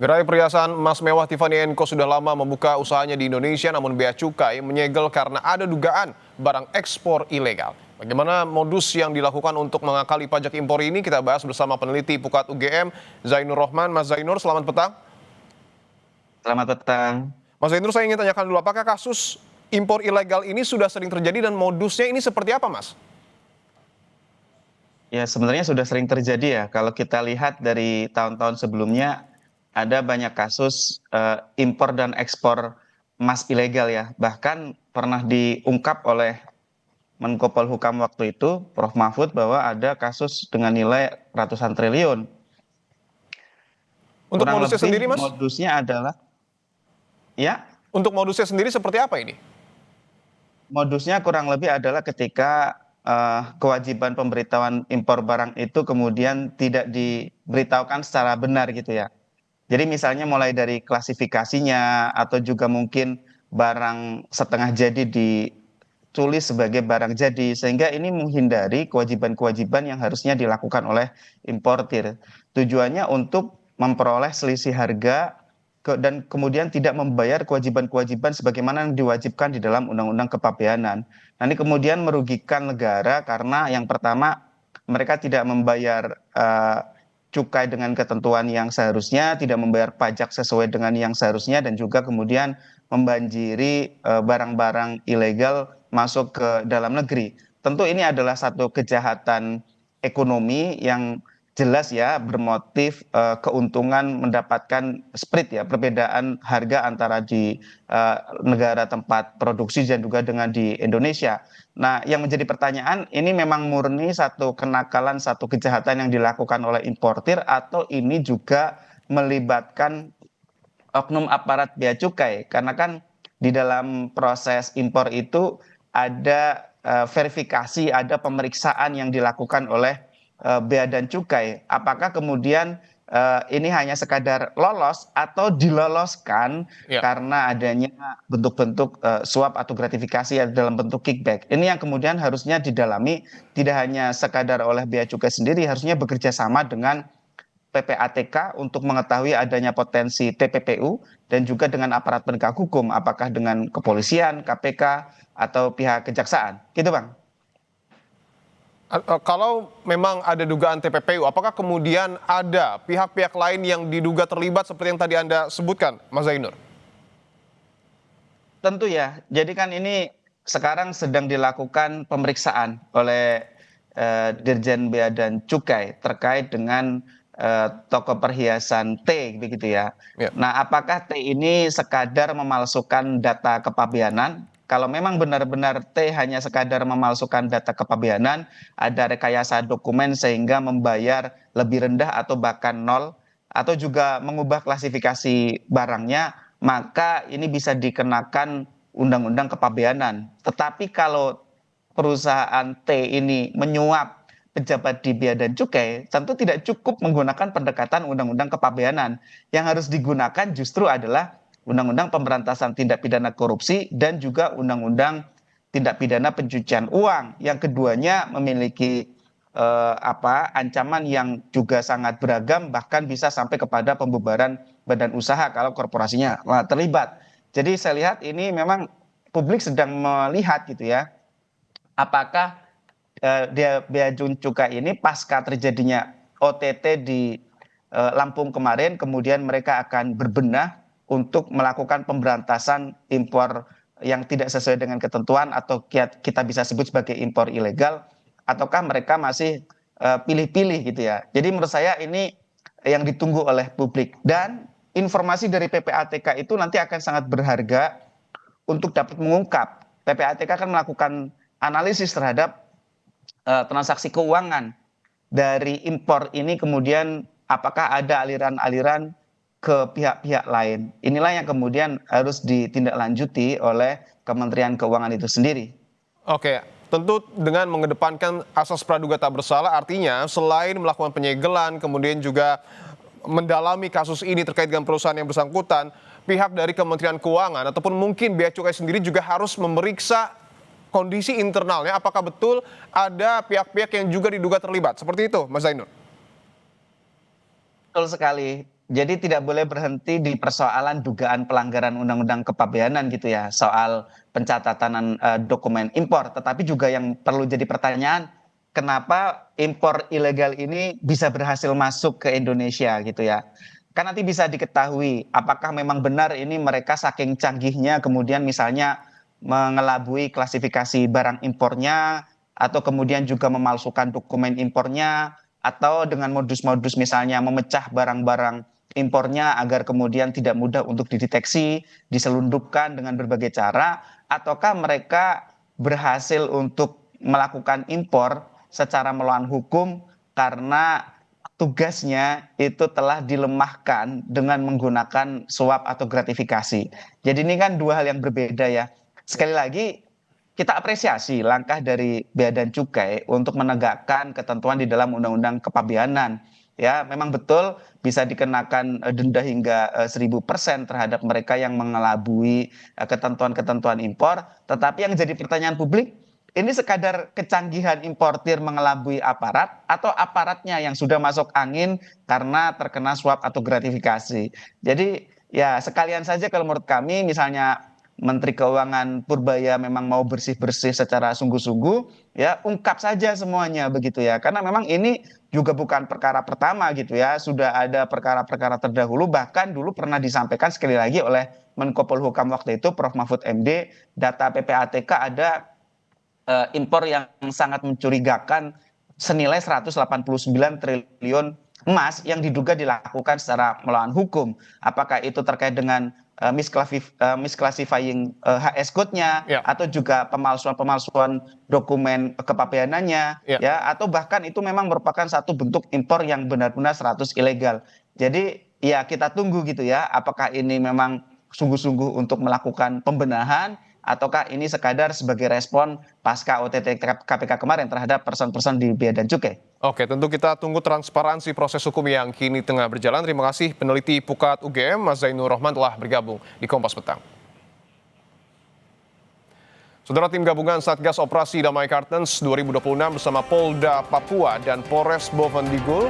Gerai perhiasan emas mewah Tiffany Co sudah lama membuka usahanya di Indonesia, namun Bea Cukai menyegel karena ada dugaan barang ekspor ilegal. Bagaimana modus yang dilakukan untuk mengakali pajak impor ini? Kita bahas bersama peneliti Pukat UGM, Zainur Rohman. Mas Zainur, selamat petang. Selamat petang. Mas Zainur, saya ingin tanyakan dulu, apakah kasus impor ilegal ini sudah sering terjadi dan modusnya ini seperti apa, Mas? Ya, sebenarnya sudah sering terjadi ya. Kalau kita lihat dari tahun-tahun sebelumnya, ada banyak kasus impor dan ekspor emas ilegal ya. Bahkan pernah diungkap oleh Menko Polhukam waktu itu, Prof. Mahfud, bahwa ada kasus dengan nilai ratusan triliun. Untuk Kurang modusnya lebih sendiri, Mas? modusnya adalah, ya, Untuk modusnya sendiri seperti apa ini? modusnya kurang lebih adalah ketika kewajiban pemberitahuan impor barang itu kemudian tidak diberitahukan secara benar gitu ya. Jadi misalnya mulai dari klasifikasinya atau juga mungkin barang setengah jadi ditulis sebagai barang jadi, sehingga ini menghindari kewajiban-kewajiban yang harusnya dilakukan oleh importir. Tujuannya untuk memperoleh selisih harga dan kemudian tidak membayar kewajiban-kewajiban sebagaimana yang diwajibkan di dalam Undang-Undang Kepabeanan. Nah, ini kemudian merugikan negara karena yang pertama mereka tidak membayar cukai dengan ketentuan yang seharusnya, tidak membayar pajak sesuai dengan yang seharusnya, dan juga kemudian membanjiri barang-barang ilegal masuk ke dalam negeri. Tentu ini adalah satu kejahatan ekonomi yang jelas ya bermotif keuntungan mendapatkan spread ya, perbedaan harga antara di negara tempat produksi dan juga dengan di Indonesia. Nah, yang menjadi pertanyaan, ini memang murni satu kenakalan, satu kejahatan yang dilakukan oleh importir, atau ini juga melibatkan oknum aparat bea cukai? Karena kan di dalam proses impor itu ada verifikasi, ada pemeriksaan yang dilakukan oleh bea dan cukai. Apakah kemudian ini hanya sekadar lolos atau diloloskan Ya. karena adanya bentuk-bentuk suap atau gratifikasi dalam bentuk kickback. Ini yang kemudian harusnya didalami, tidak hanya sekadar oleh bea cukai sendiri, harusnya bekerja sama dengan PPATK untuk mengetahui adanya potensi TPPU dan juga dengan aparat penegak hukum, apakah dengan kepolisian, KPK, atau pihak kejaksaan. Gitu, Bang. Kalau memang ada dugaan TPPU, apakah kemudian ada pihak-pihak lain yang diduga terlibat seperti yang tadi Anda sebutkan, Mas Zainur? Tentu ya. Jadi kan ini sekarang sedang dilakukan pemeriksaan oleh Dirjen Bea dan Cukai terkait dengan toko perhiasan T begitu ya. Ya. Nah, apakah T ini sekadar memalsukan data kepabeanan? Kalau memang benar-benar T hanya sekadar memalsukan data kepabeanan, ada rekayasa dokumen sehingga membayar lebih rendah atau bahkan nol, atau juga mengubah klasifikasi barangnya, maka ini bisa dikenakan Undang-Undang Kepabeanan. Tetapi kalau perusahaan T ini menyuap pejabat di Bea dan Cukai, tentu tidak cukup menggunakan pendekatan Undang-Undang Kepabeanan. Yang harus digunakan justru adalah Undang-Undang Pemberantasan Tindak Pidana Korupsi dan juga Undang-Undang Tindak Pidana Pencucian Uang. Yang keduanya memiliki ancaman yang juga sangat beragam, bahkan bisa sampai kepada pembubaran badan usaha kalau korporasinya terlibat. Jadi saya lihat ini memang publik sedang melihat gitu ya, apakah dia bea cukai ini pasca terjadinya OTT di Lampung kemarin, kemudian mereka akan berbenah untuk melakukan pemberantasan impor yang tidak sesuai dengan ketentuan atau kita bisa sebut sebagai impor ilegal, ataukah mereka masih pilih-pilih gitu ya. Jadi menurut saya ini yang ditunggu oleh publik, dan informasi dari PPATK itu nanti akan sangat berharga untuk dapat mengungkap. PPATK akan melakukan analisis terhadap transaksi keuangan dari impor ini, kemudian apakah ada aliran-aliran ke pihak-pihak lain. Inilah yang kemudian harus ditindaklanjuti oleh Kementerian Keuangan itu sendiri. Oke, tentu dengan mengedepankan asas praduga tak bersalah, artinya selain melakukan penyegelan, kemudian juga mendalami kasus ini terkait dengan perusahaan yang bersangkutan, pihak dari Kementerian Keuangan ataupun mungkin Bea Cukai sendiri juga harus memeriksa kondisi internalnya, apakah betul ada pihak-pihak yang juga diduga terlibat. Seperti itu, Mas Zainur. Betul sekali. Jadi tidak boleh berhenti di persoalan dugaan pelanggaran undang-undang kepabeanan gitu ya, soal pencatatan dokumen impor. Tetapi juga yang perlu jadi pertanyaan, kenapa impor ilegal ini bisa berhasil masuk ke Indonesia gitu ya? Kan nanti bisa diketahui apakah memang benar ini mereka saking canggihnya kemudian misalnya mengelabui klasifikasi barang impornya atau kemudian juga memalsukan dokumen impornya atau dengan modus-modus misalnya memecah barang-barang impornya agar kemudian tidak mudah untuk dideteksi, diselundupkan dengan berbagai cara, ataukah mereka berhasil untuk melakukan impor secara melawan hukum karena tugasnya itu telah dilemahkan dengan menggunakan suap atau gratifikasi. Jadi ini kan dua hal yang berbeda ya. Sekali lagi kita apresiasi langkah dari Bea dan Cukai untuk menegakkan ketentuan di dalam Undang-Undang Kepabeanan. Ya, memang betul bisa dikenakan denda hingga 1000% terhadap mereka yang mengelabui ketentuan-ketentuan impor. Tetapi yang jadi pertanyaan publik, ini sekadar kecanggihan importir mengelabui aparat atau aparatnya yang sudah masuk angin karena terkena suap atau gratifikasi. Jadi ya sekalian saja kalau menurut kami misalnya Menteri Keuangan Purbaya memang mau bersih-bersih secara sungguh-sungguh, ya ungkap saja semuanya begitu ya. Karena memang ini juga bukan perkara pertama gitu ya. Sudah ada perkara-perkara terdahulu, bahkan dulu pernah disampaikan sekali lagi oleh Menko Polhukam waktu itu, Prof. Mahfud MD, data PPATK ada impor yang sangat mencurigakan senilai 189 triliun emas yang diduga dilakukan secara melawan hukum. Apakah itu terkait dengan misclassifying HS code-nya Ya, atau juga pemalsuan-pemalsuan dokumen kepabeanannya ya. ya atau bahkan itu memang merupakan satu bentuk impor yang benar-benar 100 ilegal. Jadi ya kita tunggu gitu ya apakah ini memang sungguh-sungguh untuk melakukan pembenahan ataukah ini sekadar sebagai respon pasca OTT KPK kemarin terhadap person-person di Bea dan Cukai. Oke, tentu kita tunggu transparansi proses hukum yang kini tengah berjalan. Terima kasih peneliti Pukat UGM, Mas Zainur Rohman telah bergabung di Kompas Petang. Saudara, tim gabungan Satgas Operasi Damai Kartens 2026 bersama Polda Papua dan Polres Bovendigul